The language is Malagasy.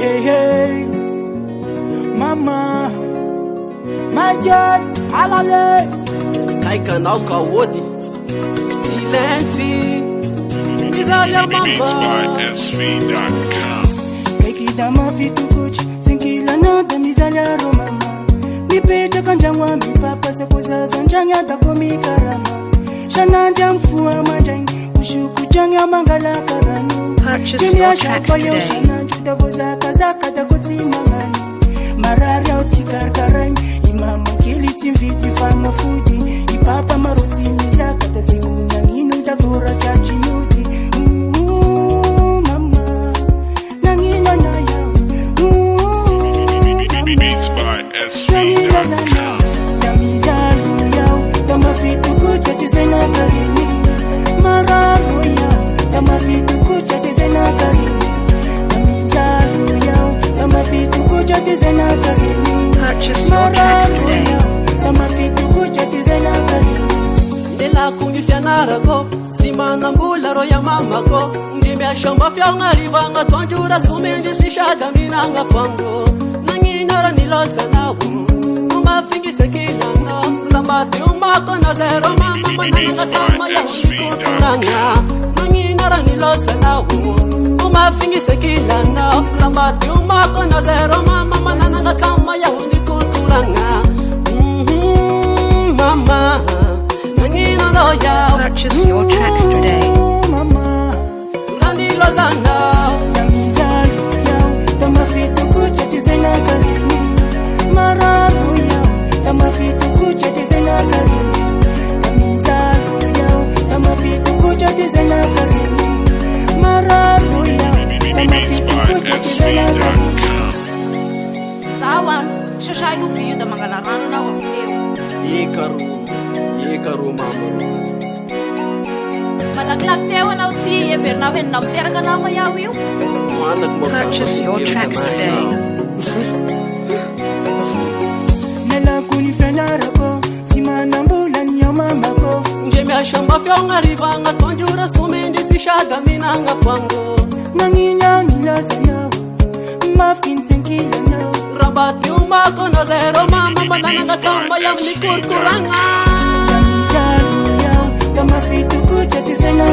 Hey, hey, mama, my just alale. Kai canal Kawodi, silêncio, miséria Beats by mama. SV.com. Kai kidama vitu kuchi, sinkila na da miséria mama. Mi pete kanjangwa mi papa se kuzaza njanya da komi karama. Shana jamfua manjang, kushuku janya mangala karanu. Purchase your tracks today. Mararia utikarkarany imama kili timviti fanga fudi ipapa marosini zaka taziuna nginu tavura chachimuti mama nangina naya Beats by SV.com. damizalu yao tamafitu kucha tizena karini mararu yao tamafitu kucha tizena karini Purchase your tracks today. Nela kungi fianara ko, simana mbula roya mama ko. Ndimya shamba fianga rivanga twanjura sumendi sishada minanga pango. Nanginara niloza nawu, umafingi sekilanga. Lambati umako na zero mama mananga kama ya unikutunanga. Nanginara niloza nawu, umafingi sekilanga. Lambati umako na zero mama mananga kama ya unikutunanga. Mama, nangina loya. Purchase your tracks today. Nani lozana. Beats by SV.com. Sawan, shashai no fio da mangalarana na wafileu. Yekaru mama. Malaglag tewa na uti e verna ven na terga na mayawiu. Purchase your tracks today. Nela kuni fenara ko simana mbula nyama ko Ngeme shamba fyonga rivanga tonjura sumendi sishada minanga pango. nanginya nilazana mafin senkila na Rabati umako na zero mama mananga kama ya mnikurkuranga. zalu yao kama fitu kucha tizena